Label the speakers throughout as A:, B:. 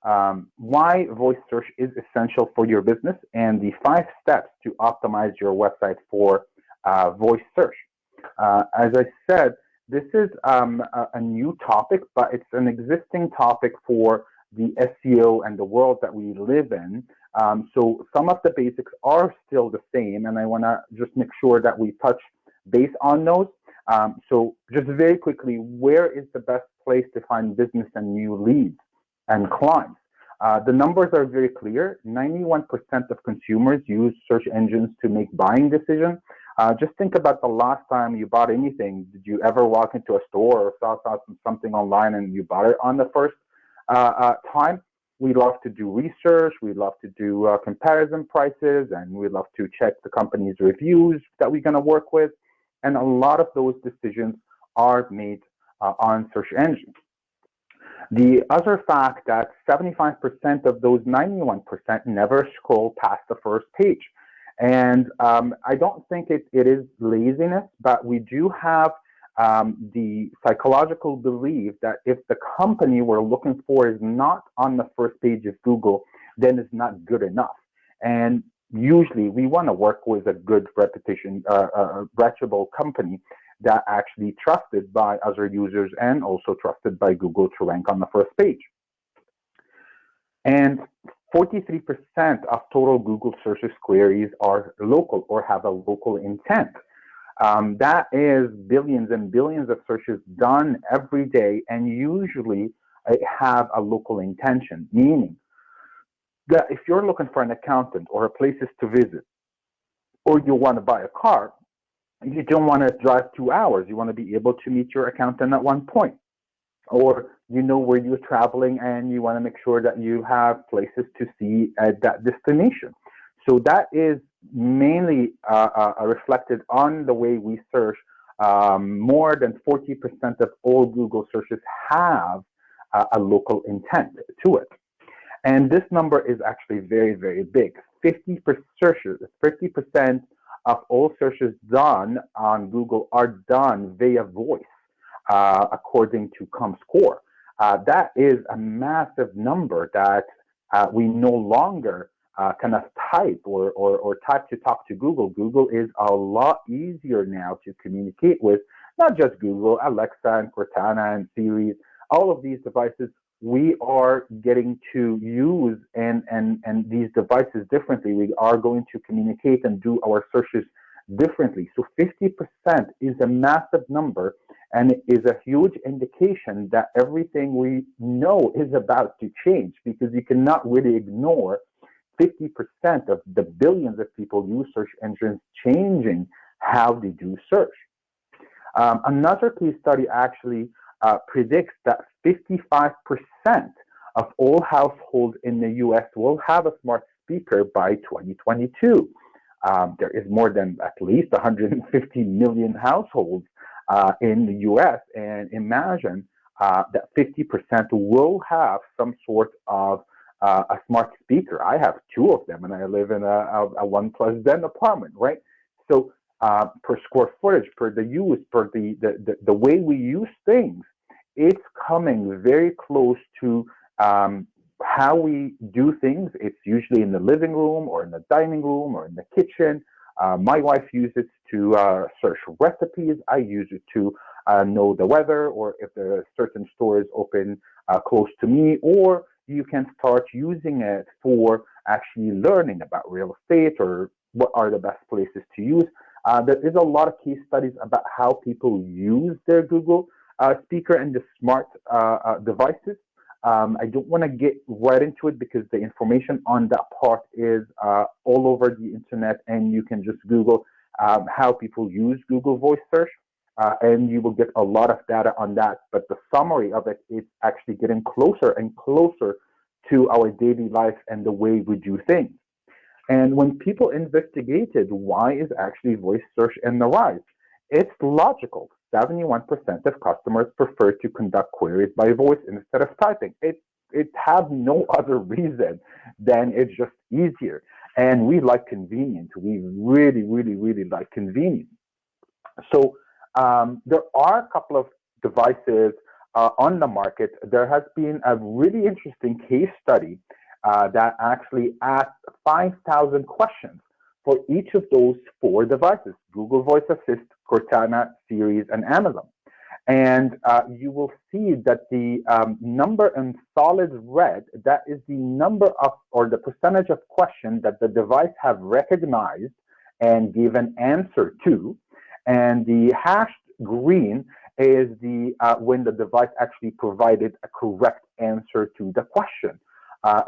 A: why voice search is essential for your business, and the 5 steps to optimize your website for voice search. As I said, this is a new topic, but it's an existing topic for the SEO and the world that we live in. So some of the basics are still the same, and I want to just make sure that we touch base on those. So just very quickly, where is the best place to find business and new leads and clients? The numbers are very clear. 91% of consumers use search engines to make buying decisions. Just think about the last time you bought anything. Did you ever walk into a store or saw something online and you bought it on the first time? We love to do research. We love to do comparison prices, and we love to check the company's reviews that we're going to work with. And a lot of those decisions are made on search engines. The other fact that 75% of those 91% never scroll past the first page. And I don't think it is laziness, but we do have the psychological belief that if the company we're looking for is not on the first page of Google, then it's not good enough. And usually we want to work with a good reputation, reputable company that actually trusted by other users and also trusted by Google to rank on the first page. And 43% of total Google searches queries are local or have a local intent. That is billions and billions of searches done every day, and usually have a local intention, meaning that if you're looking for an accountant or places to visit, or you want to buy a car, you don't want to drive 2 hours. You want to be able to meet your accountant at one point. Or you know where you're traveling and you want to make sure that you have places to see at that destination. So that is mainly reflected on the way we search. More than 40% of all Google searches have a local intent to it. And this number is actually very, very big. 50% of all searches done on Google are done via voice, according to ComScore. That is a massive number that we no longer kind of type or type to talk to Google. Google is a lot easier now to communicate with, not just Google, Alexa and Cortana and Siri, all of these devices. We are getting to use and these devices differently. We are going to communicate and do our searches differently. So 50% is a massive number, and it is a huge indication that everything we know is about to change, because you cannot really ignore 50% of the billions of people use search engines changing how they do search. Another case study actually predicts that 55% of all households in the U.S. will have a smart speaker by 2022. There is more than at least 150 million households in the U.S. and imagine that 50% will have some sort of a smart speaker. I have 2 of them, and I live in a 1+den apartment, right? So per square footage, per the use, per the way we use things, it's coming very close to how we do things. It's usually in the living room or in the dining room or in the kitchen. My wife uses it to search recipes. I use it to know the weather, or if there are certain stores open close to me, or you can start using it for actually learning about real estate or what are the best places to use. There is a lot of case studies about how people use their Google speaker and the smart devices. I don't want to get right into it because the information on that part is all over the internet, and you can just Google how people use Google Voice Search, and you will get a lot of data on that. But the summary of it is actually getting closer and closer to our daily life and the way we do things. And when people investigated why is actually voice search in the rise, it's logical. 71% of customers prefer to conduct queries by voice instead of typing. It has no other reason than it's just easier. And we like convenience. We really, really, really like convenience. So there are a couple of devices on the market, there has been a really interesting case study that actually asked 5,000 questions for each of those 4 devices: Google Voice Assist, Cortana, Siri, and Amazon. And you will see that the number in solid red, that is the number of, or the percentage of questions that the device have recognized and given answer to. And the hashed green is the when the device actually provided a correct answer to the question.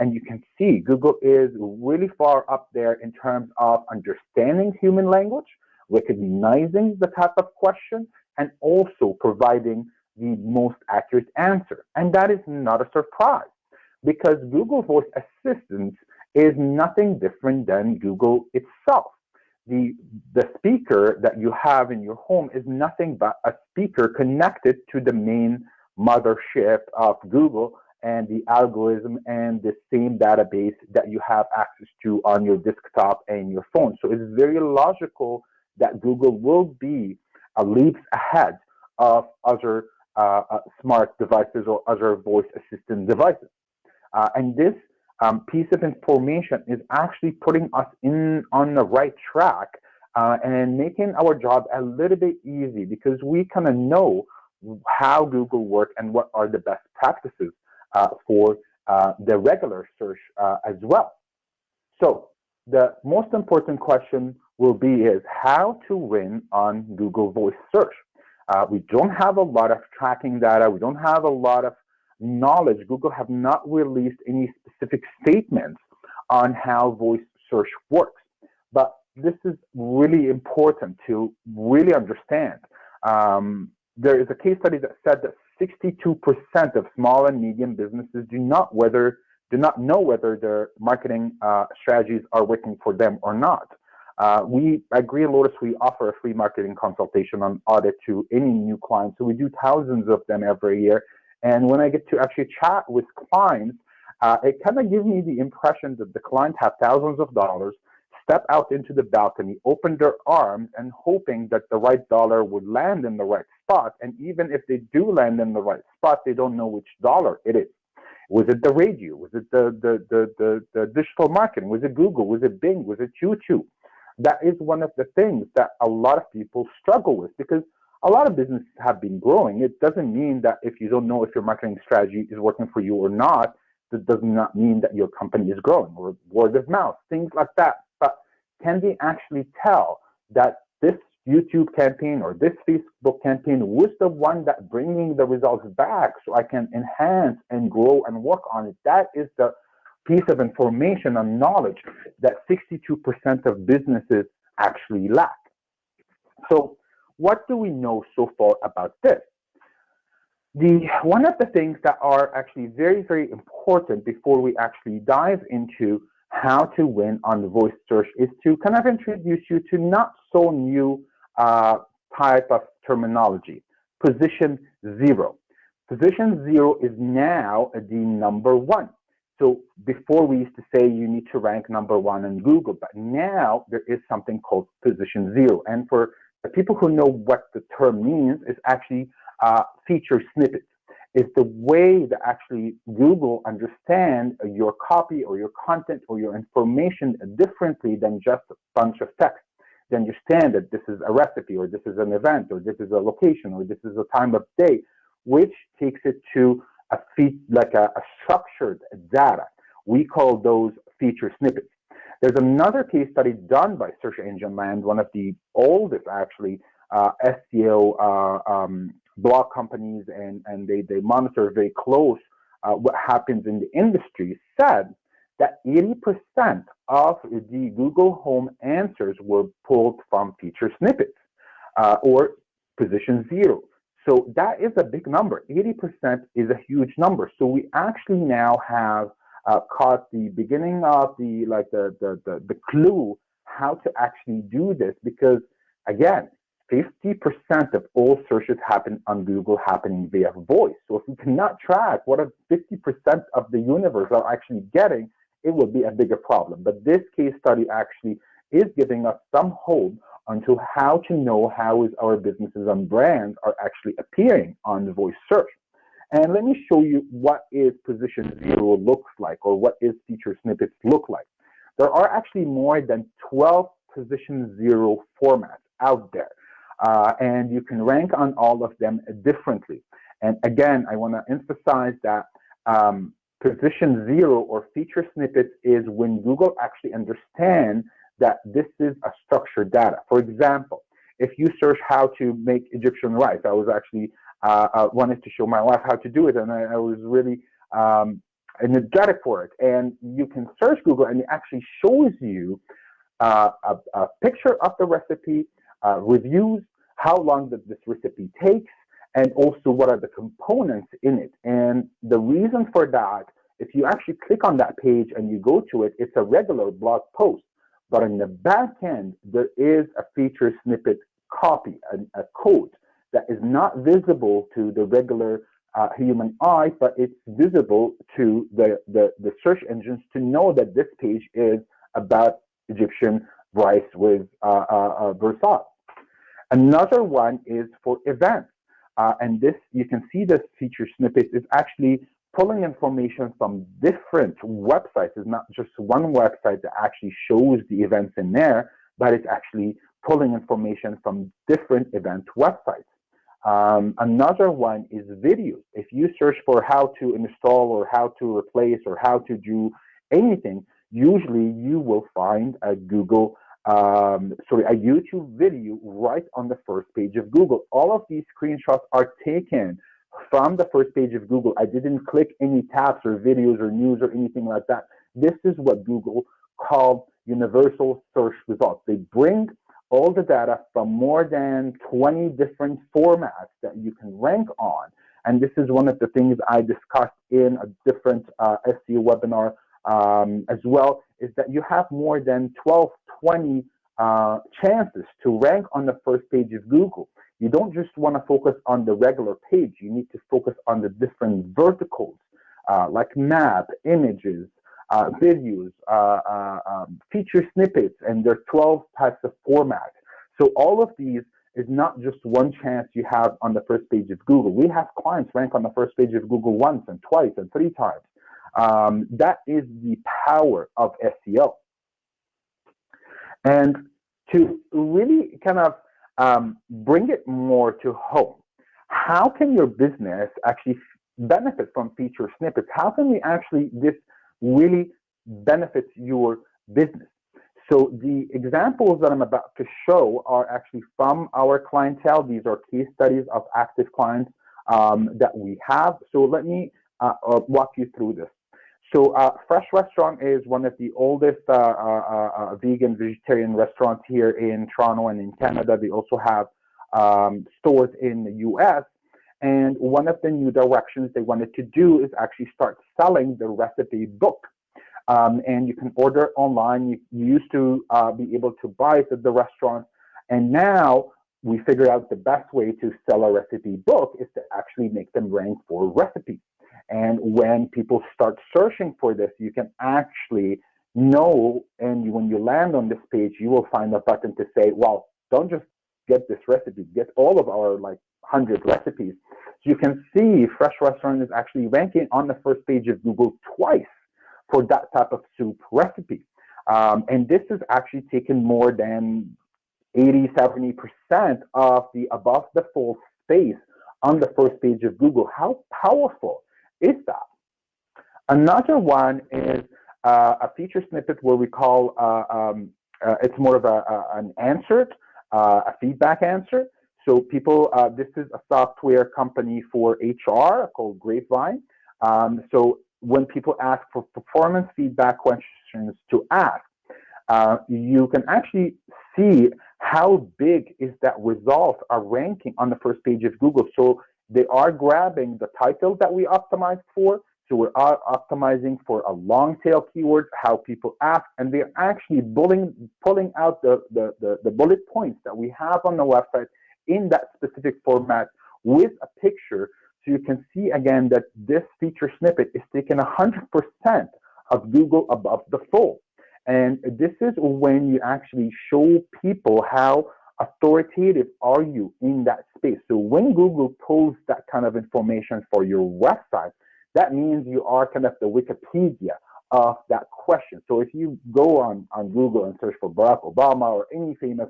A: And you can see Google is really far up there in terms of understanding human language, recognizing the type of question, and also providing the most accurate answer. And that is not a surprise, because Google Voice Assistant is nothing different than Google itself. The speaker that you have in your home is nothing but a speaker connected to the main mothership of Google and the algorithm and the same database that you have access to on your desktop and your phone. So it's very logical that Google will be leaps ahead of other smart devices or other voice assistant devices. And this piece of information is actually putting us on the right track and making our job a little bit easy, because we kind of know how Google works and what are the best practices for the regular search as well. So the most important question will be is how to win on Google Voice Search. We don't have a lot of tracking data. We don't have a lot of knowledge. Google have not released any specific statements on how voice search works. But this is really important to really understand. There is a case study that said that 62% of small and medium businesses do not know whether their marketing strategies are working for them or not. We at Green Lotus, we offer a free marketing consultation on audit to any new clients. So we do thousands of them every year. And when I get to actually chat with clients, it kind of gives me the impression that the clients have thousands of dollars, step out into the balcony, open their arms, and hoping that the right dollar would land in the right spot. And even if they do land in the right spot, they don't know which dollar it is. Was it the radio? Was it the digital marketing? Was it Google? Was it Bing? Was it YouTube? That is one of the things that a lot of people struggle with, because a lot of businesses have been growing. It doesn't mean that if you don't know if your marketing strategy is working for you or not, that does not mean that your company is growing, or word of mouth, things like that. But can they actually tell that this YouTube campaign or this Facebook campaign was the one that bringing the results back so I can enhance and grow and work on it? That is the piece of information and knowledge that 62% of businesses actually lack. So what do we know so far about this? One of the things that are actually very, very important before we actually dive into how to win on the voice search is to kind of introduce you to not so new type of terminology, position zero. Position zero is now the number one. So before we used to say you need to rank number one in Google, but now there is something called position zero. And for the people who know what the term means, is actually feature snippets. It's the way that actually Google understands your copy or your content or your information differently than just a bunch of text. They understand that this is a recipe, or this is an event, or this is a location, or this is a time of day, which takes it to a structured data. We call those feature snippets. There's another case study done by Search Engine Land, one of the oldest actually SEO blog companies, and they monitor very close what happens in the industry, said that 80% of the Google Home answers were pulled from feature snippets or position zero. So that is a big number. 80% is a huge number. So we actually now have caught the beginning of the clue how to actually do this, because again, 50% of all searches happen on Google happening via voice. So if we cannot track what 50% of the universe are actually getting, it will be a bigger problem. But this case study actually is giving us some hope onto how to know how is our businesses and brands are actually appearing on the voice search. And let me show you what is position zero looks like, or what is feature snippets look like. There are actually more than 12 position zero formats out there, and you can rank on all of them differently. And again, I want to emphasize that position zero or feature snippets is when Google actually understands that this is a structured data. For example, if you search how to make Egyptian rice, I was actually wanted to show my wife how to do it, and I was really energetic for it. And you can search Google, and it actually shows you a picture of the recipe, reviews, how long this recipe takes, and also what are the components in it. And the reason for that, if you actually click on that page and you go to it, it's a regular blog post. But in the back end, there is a feature snippet copy, a code that is not visible to the regular human eye, but it's visible to the search engines to know that this page is about Egyptian rice with versatile. Another one is for events. And this, you can see this feature snippet is actually pulling information from different websites. It's not just one website that actually shows the events in there, but it's actually pulling information from different event websites. Another one is videos. If you search for how to install or how to replace or how to do anything, usually you will find a a YouTube video right on the first page of Google. All of these screenshots are taken from the first page of Google. I didn't click any tabs or videos or news or anything like that. This is what Google called universal search results. They bring all the data from more than 20 different formats that you can rank on. And this is one of the things I discussed in a different SEO webinar as well, is that you have more than 12, 20 chances to rank on the first page of Google. You don't just want to focus on the regular page. You need to focus on the different verticals, like map, images, videos, feature snippets, and there are 12 types of formats. So all of these is not just one chance you have on the first page of Google. We have clients rank on the first page of Google once and twice and 3 times. That is the power of SEO. And to really kind of bring it more to home, how can your business actually benefit from feature snippets? How can we actually, this really benefits your business? So the examples that I'm about to show are actually from our clientele. These are case studies of active clients that we have. So let me walk you through this. So Fresh Restaurant is one of the oldest vegan, vegetarian restaurants here in Toronto and in Canada. They also have stores in the US. And one of the new directions they wanted to do is actually start selling the recipe book. And you can order online. You used to be able to buy it at the restaurant. And now we figured out the best way to sell a recipe book is to actually make them rank for recipes. And when people start searching for this, you can actually know, and when you land on this page, you will find a button to say, well, don't just get this recipe, get all of our like 100 recipes. So you can see Fresh Restaurant is actually ranking on the first page of Google twice for that type of soup recipe. And this has actually taken more than 80–70% of the above the fold space on the first page of Google. How powerful is that? Another one is a feature snippet where we call it's more of an answer, a feedback answer. So people, this is a software company for HR called Grapevine. So when people ask for performance feedback questions to ask, you can actually see how big is that result are ranking on the first page of Google. So they are grabbing the title that we optimized for. So we're optimizing for a long tail keyword, how people ask, and they're actually pulling out the bullet points that we have on the website in that specific format with a picture. So you can see again that this feature snippet is taking 100% of Google above the fold. And this is when you actually show people how authoritative are you in that space? So when Google pulls that kind of information for your website, that means you are kind of the Wikipedia of that question. So if you go on Google and search for Barack Obama or any famous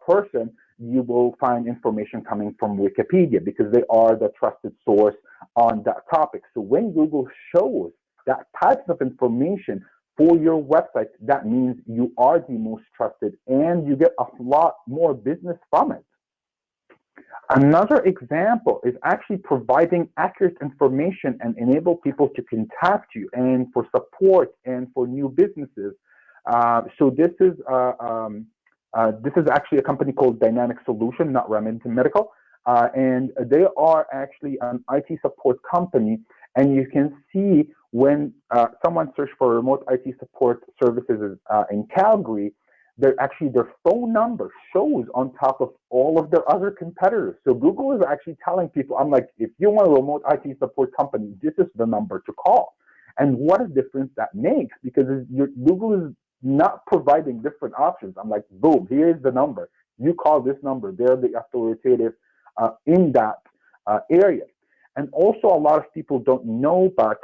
A: person, you will find information coming from Wikipedia because they are the trusted source on that topic. So when Google shows that type of information for your website, that means you are the most trusted and you get a lot more business from it. Another example is actually providing accurate information and enable people to contact you and for support and for new businesses. So this is actually a company called Dynamic Solution, not Remington Medical, and they are actually an IT support company. And you can see when someone searches for remote IT support services in Calgary, their phone number shows on top of all of their other competitors. So Google is actually telling people, I'm like, if you want a remote IT support company, this is the number to call. And what a difference that makes, because Google is not providing different options. I'm like, boom, here's the number. You call this number. They're the authoritative in that area. And also a lot of people don't know, but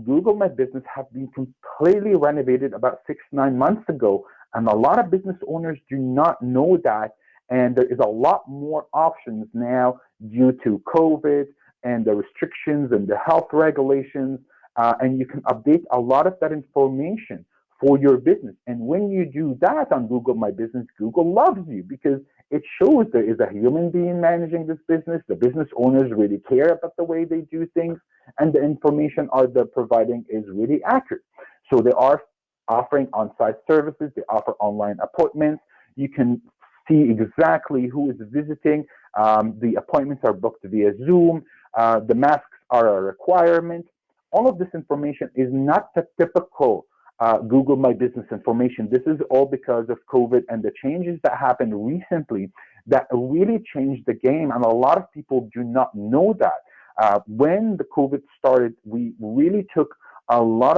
A: Google My Business has been completely renovated about 6-9 months ago. And a lot of business owners do not know that. And there is a lot more options now due to COVID and the restrictions and the health regulations. And you can update a lot of that information for your business. And when you do that on Google My Business, Google loves you because it shows there is a human being managing this business. The business owners really care about the way they do things, and the information they're providing is really accurate. So they are offering on-site services. They offer online appointments. You can see exactly who is visiting. The appointments are booked via Zoom. The masks are a requirement. All of this information is not the typical Google My Business information. This is all because of COVID and the changes that happened recently that really changed the game, and a lot of people do not know that. When the COVID started, we really took a lot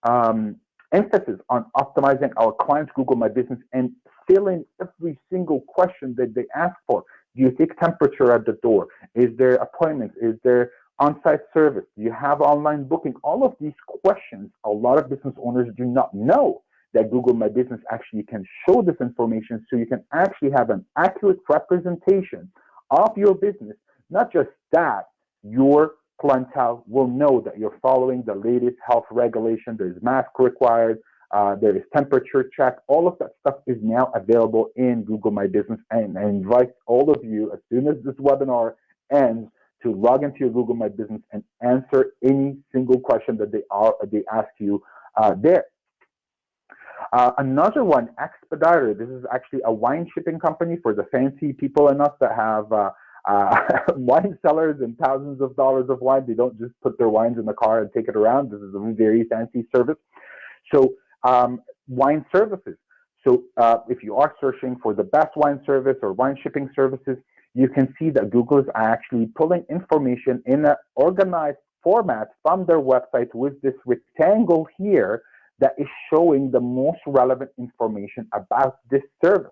A: of emphasis on optimizing our clients' Google My Business and filling every single question that they ask for. Do you take temperature at the door? Is there appointments? Is there on-site service? Do you have online booking? All of these questions, a lot of business owners do not know that Google My Business actually can show this information, so you can actually have an accurate representation of your business. Not just that, your clientele will know that you're following the latest health regulation. There's mask required. There is temperature check. All of that stuff is now available in Google My Business, and I invite all of you, as soon as this webinar ends, to log into your Google My Business and answer any single question that they ask you there. Another one, Expediter. This is actually a wine shipping company for the fancy people in us that have wine cellars and thousands of dollars of wine. They don't just put their wines in the car and take it around. This is a very fancy service. So wine services. So if you are searching for the best wine service or wine shipping services, you can see that Google is actually pulling information in an organized format from their website with this rectangle here that is showing the most relevant information about this service.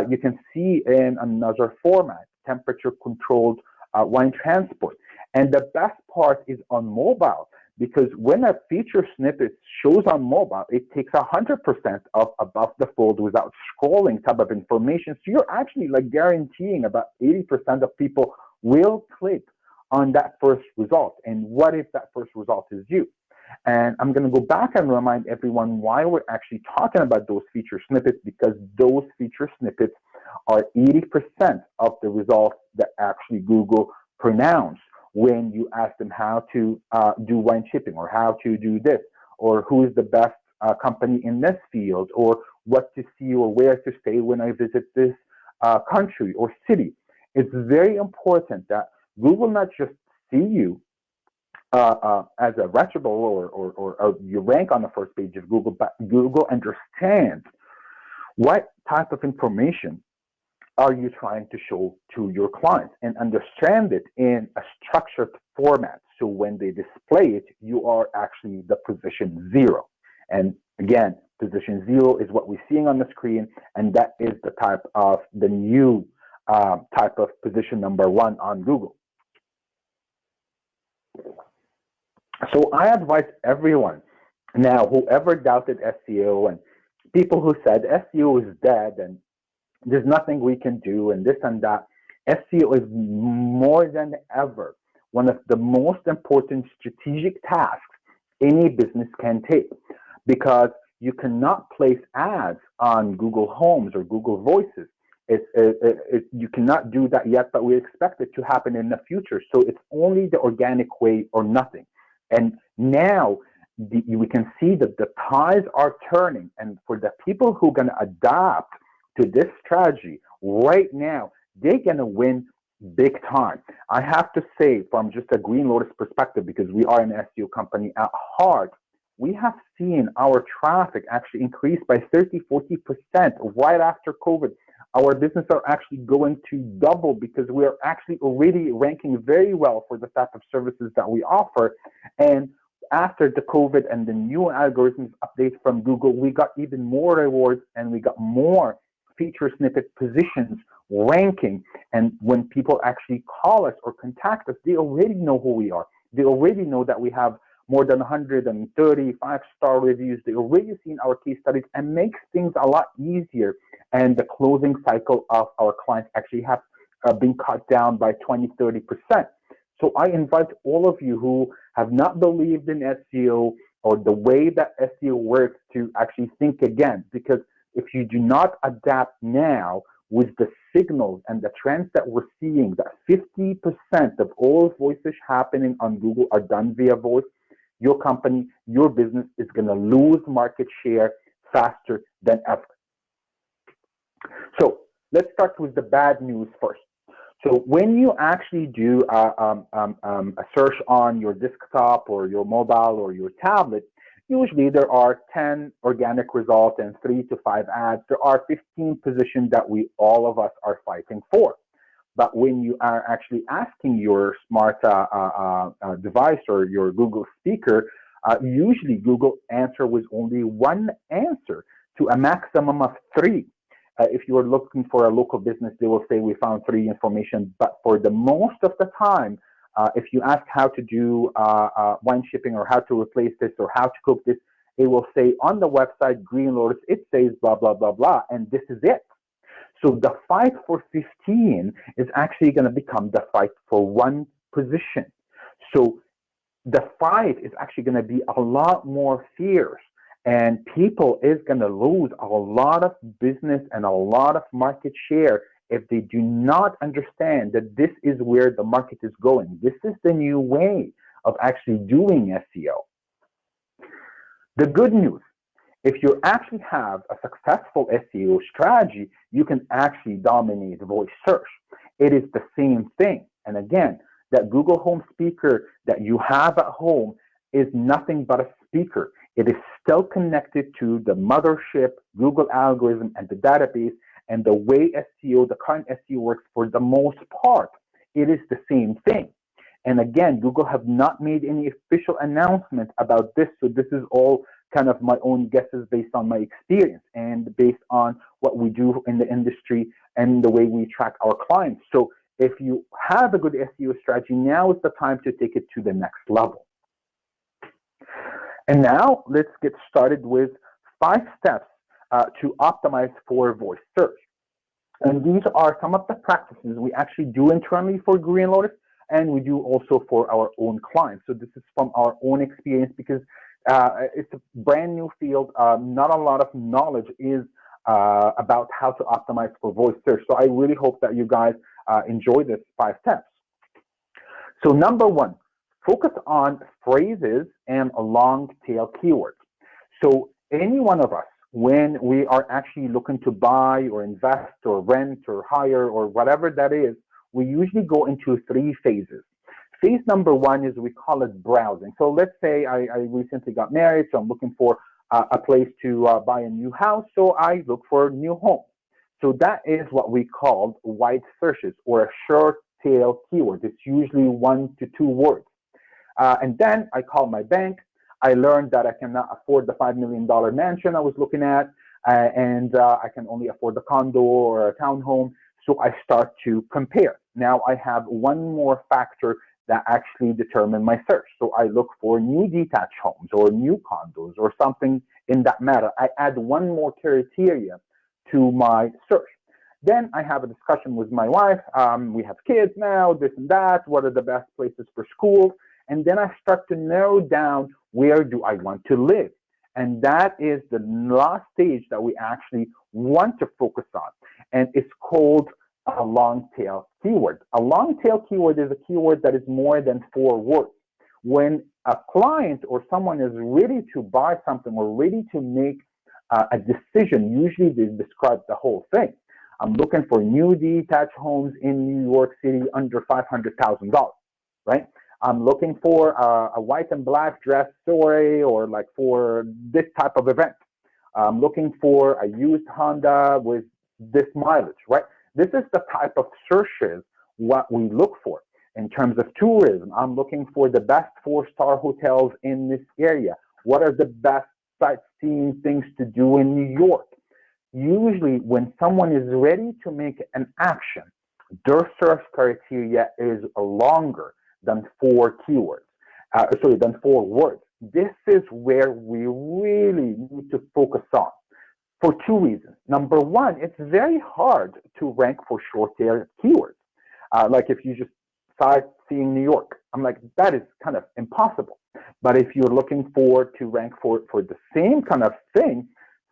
A: You can see in another format, temperature-controlled wine transport. And the best part is on mobile, because when a feature snippet shows on mobile, it takes 100% of above the fold without scrolling type of information. So you're actually like guaranteeing about 80% of people will click on that first result. And what if that first result is you? And I'm going to go back and remind everyone why we're actually talking about those feature snippets, because those feature snippets are 80% of the results that actually Google pronounce when you ask them how to do wine shipping, or how to do this, or who is the best company in this field, or what to see or where to stay when I visit this country or city. It's very important that Google not just see you as a reputable or you rank on the first page of Google, but Google understands what type of information are you trying to show to your clients, and understand it in a structured format. So when they display it, you are actually the position 0. And again, Position 0 is what we're seeing on the screen, and that is the new type of position number 1 on Google. So I advise everyone now, whoever doubted SEO and people who said SEO is dead and there's nothing we can do and this and that, SEO is more than ever one of the most important strategic tasks any business can take, because you cannot place ads on Google Homes or Google Voices. You cannot do that yet, but we expect it to happen in the future. So it's only the organic way or nothing. And now we can see that the tides are turning, and for the people who are going to adapt to this strategy right now, they're going to win big time. I have to say, from just a Green Lotus perspective, because we are an SEO company at heart, we have seen our traffic actually increase by 30-40% right after COVID. Our business are actually going to double because we are actually already ranking very well for the type of services that we offer. And after the COVID and the new algorithms update from Google, we got even more rewards and we got more feature snippet positions ranking. And when people actually call us or contact us, they already know who we are. They already know that we have more than 130 5-star reviews. They already seen our case studies, and makes things a lot easier. And the closing cycle of our clients actually have been cut down by 20-30%. So I invite all of you who have not believed in SEO or the way that SEO works to actually think again, because if you do not adapt now with the signals and the trends that we're seeing, that 50% of all voices happening on Google are done via voice, your company, your business is going to lose market share faster than ever. So let's start with the bad news first. So when you actually do a search on your desktop or your mobile or your tablet, usually there are 10 organic results and 3 to 5 ads. There are 15 positions that all of us are fighting for. But when you are actually asking your smart device or your Google speaker, usually Google answer with only one answer to a maximum of 3. If you are looking for a local business, they will say we found 3 information. But for the most of the time, if you ask how to do wine shipping or how to replace this or how to cook this, it will say on the website, Green Lotus, it says blah, blah, blah, blah, and this is it. So the fight for 15 is actually going to become the fight for 1 position. So the fight is actually going to be a lot more fierce, and people is going to lose a lot of business and a lot of market share if they do not understand that this is where the market is going. This is the new way of actually doing SEO. The good news, if you actually have a successful SEO strategy, you can actually dominate voice search. It is the same thing. And again, that Google Home speaker that you have at home is nothing but a speaker. It is still connected to the mothership, Google algorithm, and the database, and the way SEO, the current SEO works for the most part, it is the same thing. And again, Google have not made any official announcement about this, so this is all kind of my own guesses based on my experience and based on what we do in the industry and the way we track our clients. So if you have a good SEO strategy, now is the time to take it to the next level. And now let's get started with 5 steps to optimize for voice search. And these are some of the practices we actually do internally for Green Lotus, and we do also for our own clients. So this is from our own experience, because it's a brand new field. Not a lot of knowledge is about how to optimize for voice search. So I really hope that you guys enjoy this 5 steps. So number 1, focus on phrases and long tail keywords. So any one of us, when we are actually looking to buy or invest or rent or hire or whatever that is, we usually go into 3 phases. Phase number 1 is, we call it browsing. So let's say I recently got married, so I'm looking for a place to buy a new house, so I look for new home. So that is what we call wide searches, or a short tail keyword. It's usually 1 to 2 words. And then I call my bank. I learned that I cannot afford the $5 million mansion I was looking at, and I can only afford the condo or a townhome. So I start to compare. Now I have one more factor that actually determine my search. So I look for new detached homes or new condos or something in that matter. I add one more criteria to my search. Then I have a discussion with my wife. We have kids now, this and that. What are the best places for schools? And then I start to narrow down where do I want to live. And that is the last stage that we actually want to focus on. And it's called a long tail keyword. A long tail keyword is a keyword that is more than 4 words. When a client or someone is ready to buy something or ready to make a decision, usually they describe the whole thing. I'm looking for new detached homes in New York City under $500,000, right? I'm looking for a white and black dress story or like for this type of event. I'm looking for a used Honda with this mileage, right? This is the type of searches what we look for. In terms of tourism, I'm looking for the best 4-star hotels in this area. What are the best sightseeing things to do in New York? Usually when someone is ready to make an action, their search criteria is longer than 4 keywords, than 4 words. This is where we really need to focus on for 2 reasons. Number one, it's very hard to rank for short-tail keywords. Like if you just sightseeing New York, I'm like, that is kind of impossible. But if you're looking to rank for the same kind of thing,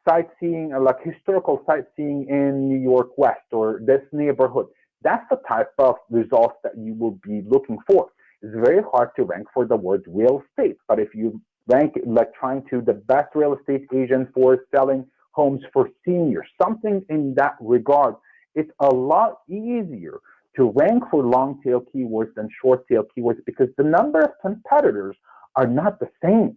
A: sightseeing, like historical sightseeing in New York West or this neighborhood, that's the type of results that you will be looking for. It's very hard to rank for the word real estate, but if you rank like trying to the best real estate agent for selling homes for seniors, something in that regard, it's a lot easier to rank for long tail keywords than short tail keywords because the number of competitors are not the same.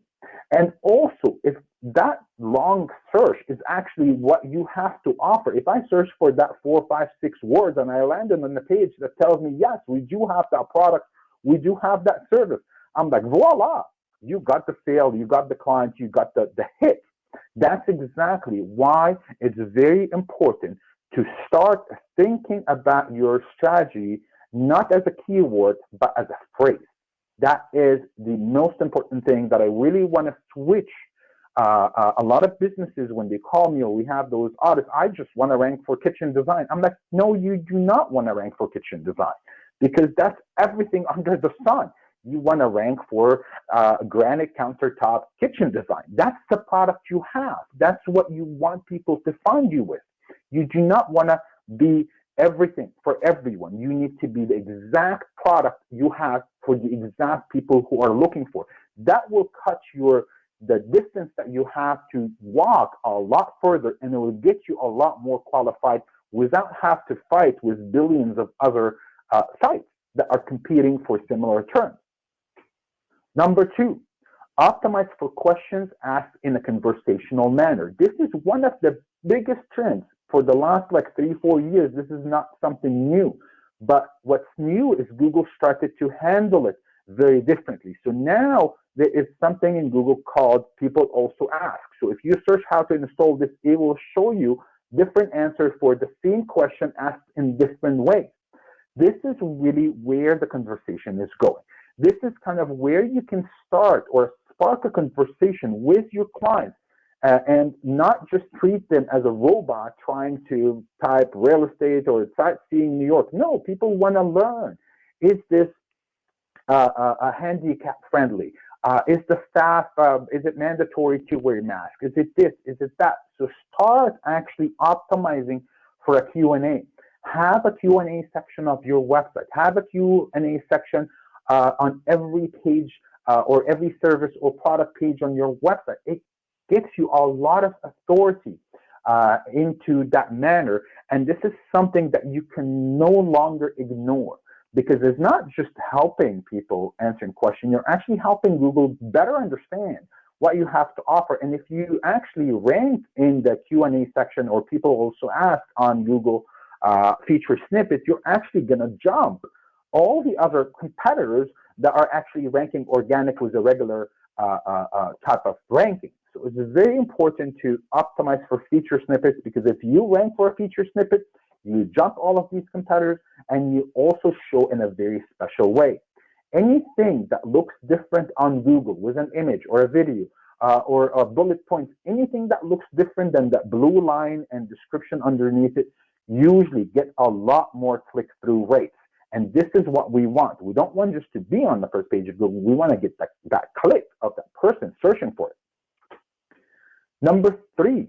A: And also, if that long search is actually what you have to offer, if I search for that 4, 5, 6 words and I land on the page that tells me, yes, we do have that product, we do have that service, I'm like, voila, you got the sale, you got the client, you got the hit. That's exactly why it's very important to start thinking about your strategy, not as a keyword, but as a phrase. That is the most important thing that I really want to switch. A lot of businesses, when they call me or we have those audits, I just want to rank for kitchen design. I'm like, no, you do not want to rank for kitchen design because that's everything under the sun. You want to rank for granite countertop kitchen design. That's the product you have. That's what you want people to find you with. You do not want to be everything for everyone. You need to be the exact product you have for the exact people who are looking for. That will cut the distance that you have to walk a lot further, and it will get you a lot more qualified without have to fight with billions of other sites that are competing for similar terms. Number 2, optimize for questions asked in a conversational manner. This is one of the biggest trends for the last like 3-4 years. This is not something new, but what's new is Google started to handle it very differently. So now there is something in Google called people also ask. So if you search how to install this, it will show you different answers for the same question asked in different ways. This is really where the conversation is going. This is kind of where you can start or spark a conversation with your clients and not just treat them as a robot trying to type real estate or sightseeing New York. No, people want to learn. Is this handicap friendly? Is the staff, is it mandatory to wear a mask? Is it this? Is it that? So start actually optimizing for a Q&A. Have a Q&A section of your website. Have a Q&A section on every page or every service or product page on your website. It gets you a lot of authority into that manner. And this is something that you can no longer ignore because it's not just helping people answering questions. You're actually helping Google better understand what you have to offer. And if you actually rank in the Q&A section or people also ask on Google feature snippets, you're actually going to jump all the other competitors that are actually ranking organic with a regular type of ranking. So it's very important to optimize for feature snippets, because if you rank for a feature snippet, you jump all of these competitors, and you also show in a very special way. Anything that looks different on Google with an image or a video or bullet points, anything that looks different than that blue line and description underneath it, usually get a lot more click-through rates. And this is what we want. We don't want just to be on the first page of Google. We want to get that click of that person searching for it. Number 3,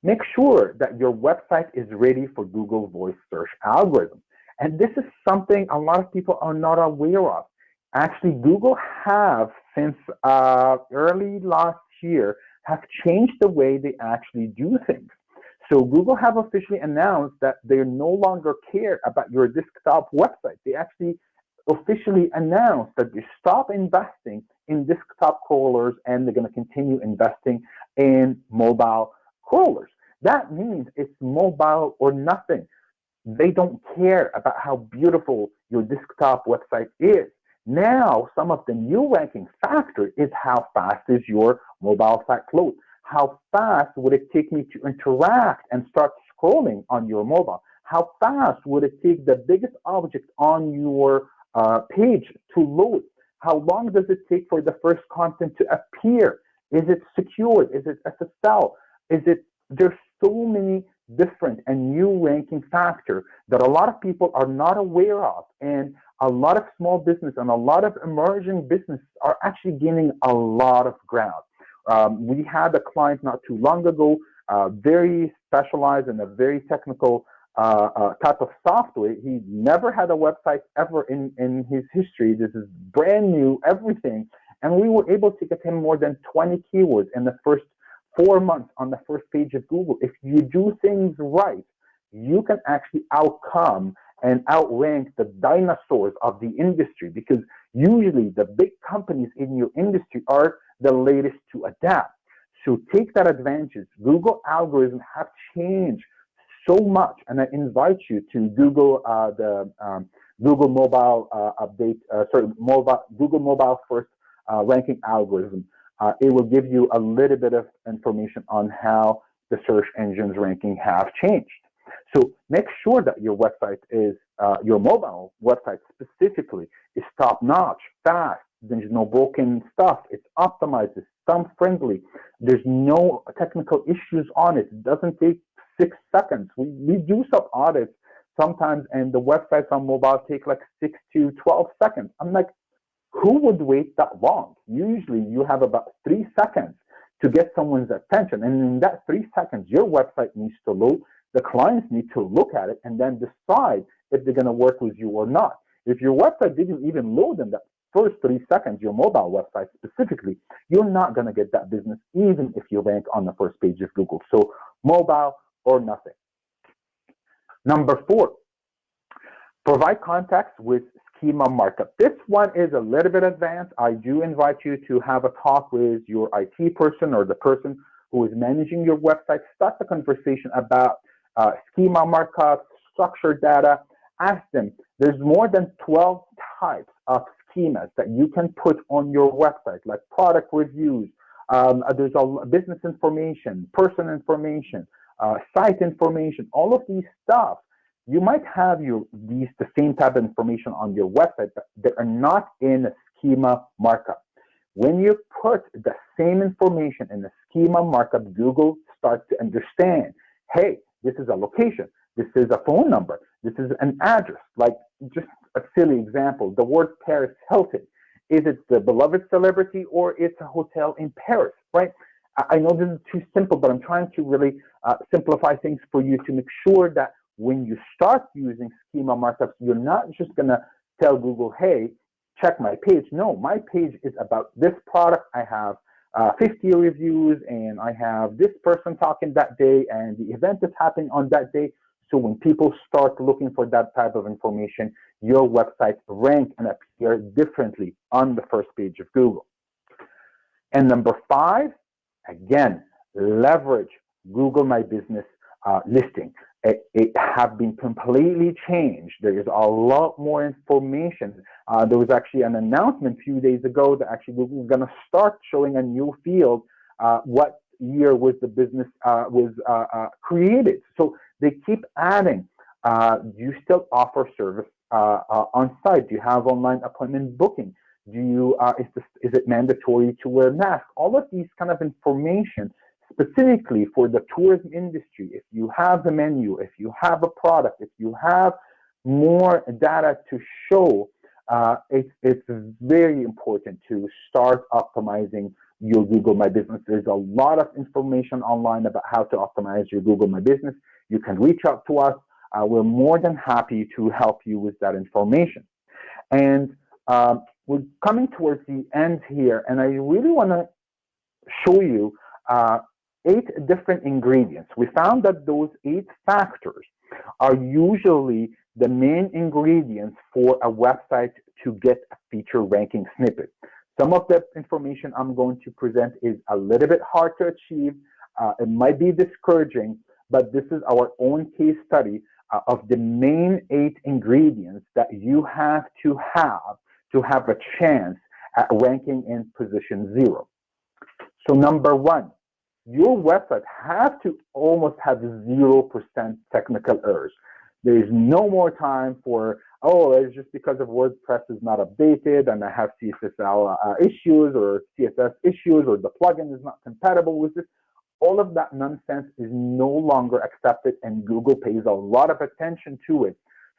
A: make sure that your website is ready for Google voice search algorithm. And this is something a lot of people are not aware of. Actually, Google have, since early last year, have changed the way they actually do things. So Google have officially announced that they no longer care about your desktop website. They actually officially announced that they stop investing in desktop crawlers, and they're going to continue investing in mobile crawlers. That means it's mobile or nothing. They don't care about how beautiful your desktop website is. Now, some of the new ranking factor is how fast is your mobile site load. How fast would it take me to interact and start scrolling on your mobile? How fast would it take the biggest object on your page to load? How long does it take for the first content to appear? Is it secured? Is it SSL? There's so many different and new ranking factors that a lot of people are not aware of, and a lot of small business and a lot of emerging businesses are actually gaining a lot of ground. We had a client not too long ago, very specialized in a very technical type of software. He never had a website ever in his history. This is brand new, everything. And we were able to get him more than 20 keywords in the first 4 months on the first page of Google. If you do things right, you can actually outcome and outrank the dinosaurs of the industry, because usually the big companies in your industry are the latest to adapt. So take that advantage. Google algorithms have changed so much, and I invite you to Google the Google mobile Google mobile first ranking algorithm. It will give you a little bit of information on how the search engines ranking have changed. So make sure that your website is, your mobile website specifically, is top-notch, fast. There's no broken stuff. It's optimized. It's thumb-friendly. There's no technical issues on it. It doesn't take 6 seconds. We do some audits sometimes, and the websites on mobile take like 6 to 12 seconds. I'm like, who would wait that long? Usually you have about 3 seconds to get someone's attention. And in that 3 seconds, your website needs to load. The clients need to look at it and then decide if they're going to work with you or not. If your website didn't even load in that first 3 seconds, your mobile website specifically, you're not going to get that business, even if you rank on the first page of Google. So mobile or nothing. Number 4, provide context with schema markup. This one is a little bit advanced. I do invite you to have a talk with your IT person or the person who is managing your website. Start the conversation about schema markups, structured data. Ask them. There's more than 12 types of schemas that you can put on your website, like product reviews. There's business information, person information, site information, all of these stuff. You might have the same type of information on your website, but that are not in a schema markup. When you put the same information in the schema markup, Google starts to understand, hey, this is a location, this is a phone number, this is an address. Like, just a silly example, the word Paris Hilton. Is it the beloved celebrity, or it's a hotel in Paris, right? I know this is too simple, but I'm trying to really simplify things for you to make sure that when you start using schema markups, you're not just going to tell Google, hey, check my page. No, my page is about this product. I have 50 reviews, and I have this person talking that day, and the event is happening on that day. So when people start looking for that type of information, your website rank and appear differently on the first page of Google. And number 5, again, leverage Google My Business listing. it have been completely changed. There is a lot more information. There was actually an announcement a few days ago that actually Google is going to start showing a new field. What year was the business created? So they keep adding. Do you still offer service on site? Do you have online appointment booking? Do you is it mandatory to wear a mask? All of these kind of information specifically for the tourism industry. If you have the menu, if you have a product, if you have more data to show, it's very important to start optimizing your Google My Business. There's a lot of information online about how to optimize your Google My Business. You can reach out to us. We're more than happy to help you with that information. And we're coming towards the end here, and I really want to show you 8 different ingredients. We found that those 8 factors are usually the main ingredients for a website to get a feature ranking snippet. Some of the information I'm going to present is a little bit hard to achieve. It might be discouraging, but this is our own case study of the main 8 ingredients that you have to have a chance at ranking in position 0. So number 1, your website has to almost have 0% technical errors. There is no more time for, oh, it's just because of WordPress is not updated and I have CSS issues or CSS issues or the plugin is not compatible with this. All of that nonsense is no longer accepted, and Google pays a lot of attention to it.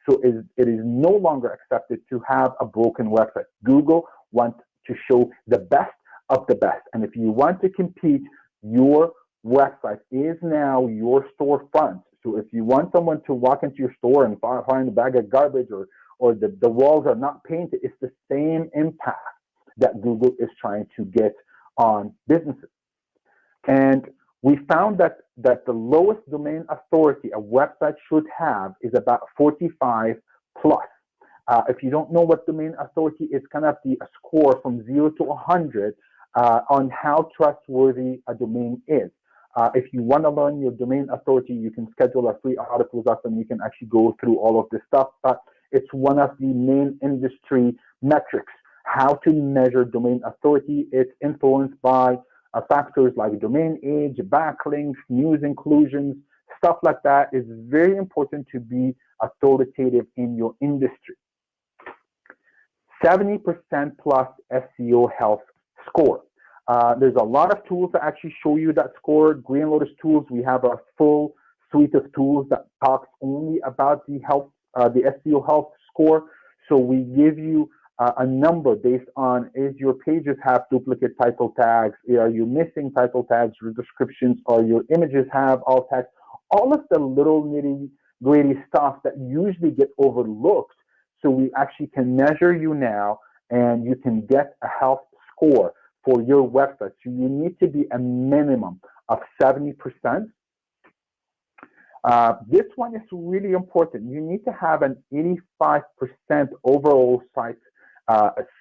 A: So it is no longer accepted to have a broken website. Google wants to show the best of the best. And if you want to compete, your website is now your storefront. So if you want someone to walk into your store and find a bag of garbage or the walls are not painted, it's the same impact that Google is trying to get on businesses. And we found that the lowest domain authority a website should have is about 45 plus. If you don't know what domain authority is, kind of the score from 0 to 100 on how trustworthy a domain is. If you want to learn your domain authority, you can schedule a free audit with us and you can actually go through all of this stuff. But it's one of the main industry metrics, how to measure domain authority. It's influenced by factors like domain age, backlinks, news inclusions, stuff like that. Is very important to be authoritative in your industry. 70% plus SEO Health Score. There's a lot of tools that actually show you that score. Green Lotus Tools, we have a full suite of tools that talks only about the SEO Health Score. So we give you a number based on, is your pages have duplicate title tags? Are you missing title tags or descriptions? Or your images have alt tags? All of the little nitty-gritty stuff that usually get overlooked. So we actually can measure you now, and you can get a health score for your website. So you need to be a minimum of 70%. This one is really important. You need to have an 85% overall site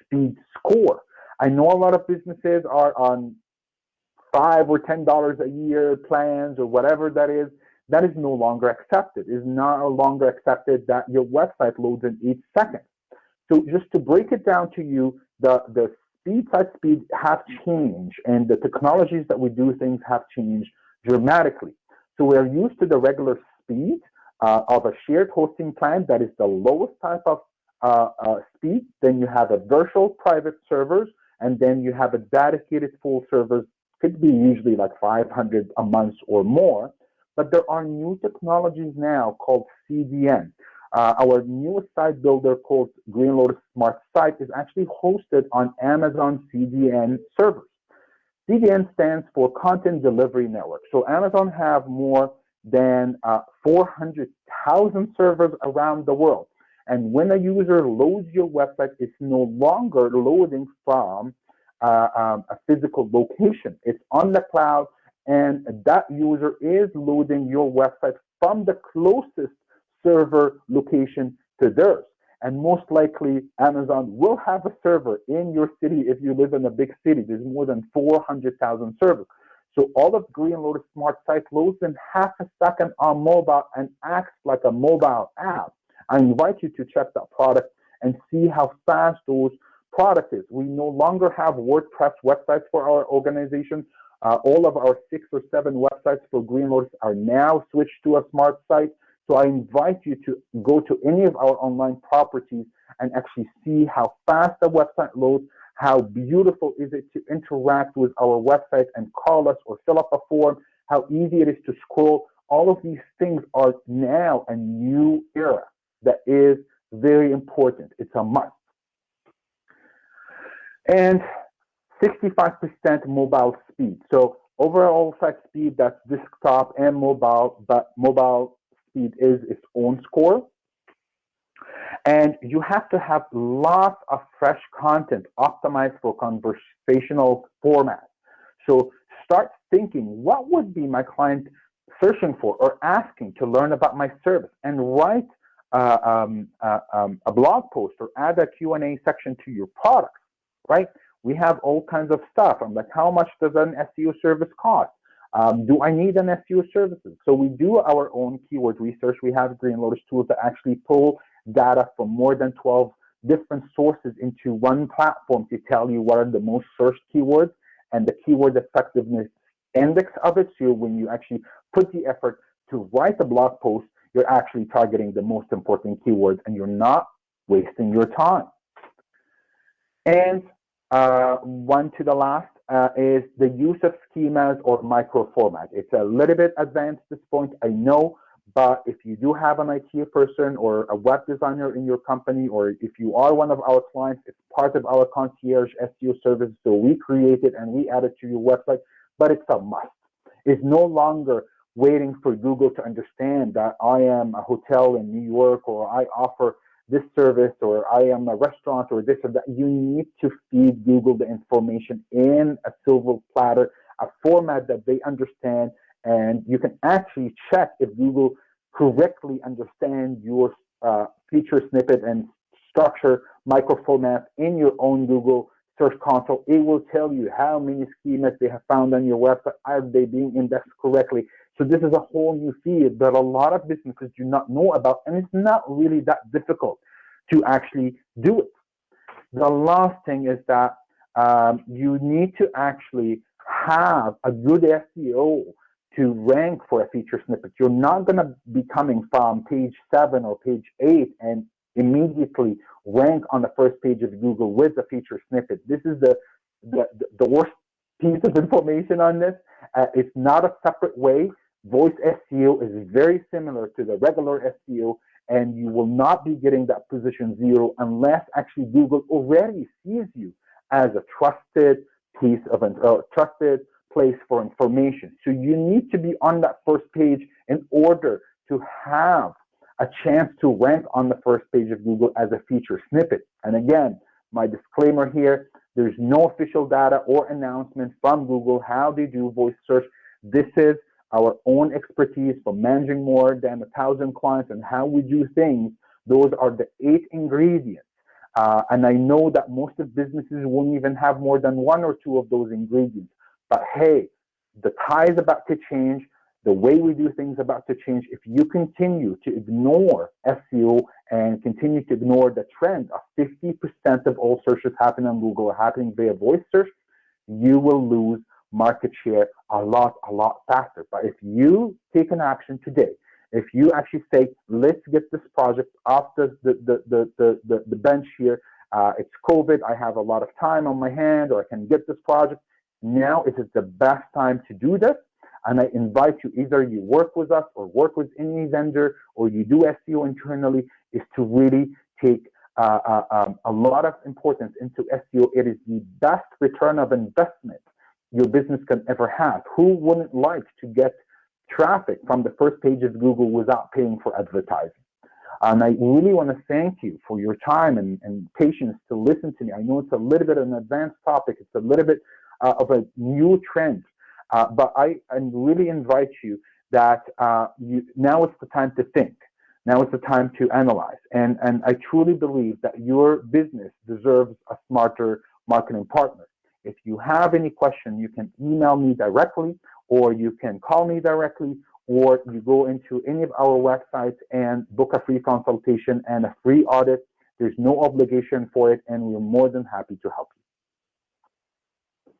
A: speed score. I know a lot of businesses are on $5 or $10 a year plans or whatever that is. That is no longer accepted. It is no longer accepted that your website loads in 8 seconds. So just to break it down to you, the site speed have changed, and the technologies that we do things have changed dramatically. So we are used to the regular speed of a shared hosting plan that is the lowest type of speed. Then you have a virtual private servers, and then you have a dedicated full servers. Could be usually like 500 a month or more. But there are new technologies now called CDN. Our newest site builder called Green Lotus Smart Site is actually hosted on Amazon CDN servers. CDN stands for Content Delivery Network. So Amazon have more than 400,000 servers around the world. And when a user loads your website, it's no longer loading from a physical location. It's on the cloud, and that user is loading your website from the closest server location to theirs. And most likely, Amazon will have a server in your city if you live in a big city. There's more than 400,000 servers. So all of Green Lotus Smart Site loads in half a second on mobile and acts like a mobile app. I invite you to check that product and see how fast those product is. We no longer have WordPress websites for our organization. All of our 6 or 7 websites for Green Lotus are now switched to a smart site. So I invite you to go to any of our online properties and actually see how fast the website loads, how beautiful is it to interact with our website and call us or fill up a form, how easy it is to scroll. All of these things are now a new era that is very important. It's a must. And 65% mobile speed. So overall site speed, that's desktop and mobile, but mobile speed is its own score. And you have to have lots of fresh content optimized for conversational format. So start thinking, what would be my client searching for or asking to learn about my service, and write a blog post or add a Q&A section to your products, right? We have all kinds of stuff. I'm like, how much does an SEO service cost? Do I need an SEO services? So we do our own keyword research. We have Green Lotus tools that actually pull data from more than 12 different sources into one platform to tell you what are the most searched keywords and the keyword effectiveness index of it. So when you actually put the effort to write a blog post, you're actually targeting the most important keywords and you're not wasting your time. And one to the last is the use of schemas or micro format. It's a little bit advanced at this point, I know, but if you do have an IT person or a web designer in your company, or if you are one of our clients, it's part of our concierge SEO service. So we create it and we add it to your website, but it's a must. It's no longer waiting for Google to understand that I am a hotel in New York, or I offer this service, or I am a restaurant, or this or that. You need to feed Google the information in a silver platter, a format that they understand, and you can actually check if Google correctly understands your feature snippet and structure micro format in your own Google Search Console. It will tell you how many schemas they have found on your website. Are they being indexed correctly? So this is a whole new field that a lot of businesses do not know about, and it's not really that difficult to actually do it. The last thing is that you need to actually have a good SEO to rank for a feature snippet. You're not going to be coming from page 7 or page 8 and immediately rank on the first page of Google with a feature snippet. This is the worst piece of information on this. It's not a separate way. Voice SEO is very similar to the regular SEO, and you will not be getting that position 0 unless actually Google already sees you as a trusted piece of trusted place for information. So you need to be on that first page in order to have a chance to rank on the first page of Google as a feature snippet. And again, my disclaimer here, there's no official data or announcement from Google how they do voice search. This is our own expertise from managing more than 1,000 clients and how we do things. Those are the 8 ingredients. And I know that most of businesses won't even have more than 1 or 2 of those ingredients. But hey, the tide is about to change. The way we do things about to change. If you continue to ignore SEO and continue to ignore the trend of 50% of all searches happening on Google are happening via voice search, you will lose market share a lot faster. But if you take an action today, if you actually say, let's get this project off the bench here, it's COVID, I have a lot of time on my hand, or I can get this project, now is the best time to do this. And I invite you, either you work with us or work with any vendor, or you do SEO internally, is to really take a lot of importance into SEO. It is the best return of investment your business can ever have. Who wouldn't like to get traffic from the first page of Google without paying for advertising? And I really want to thank you for your time and patience to listen to me. I know it's a little bit of an advanced topic. It's a little bit of a new trend. But I really invite you that now it's the time to think. Now it's the time to analyze. And I truly believe that your business deserves a smarter marketing partner. If you have any question, you can email me directly, or you can call me directly, or you go into any of our websites and book a free consultation and a free audit. There's no obligation for it, and we're more than happy to help you.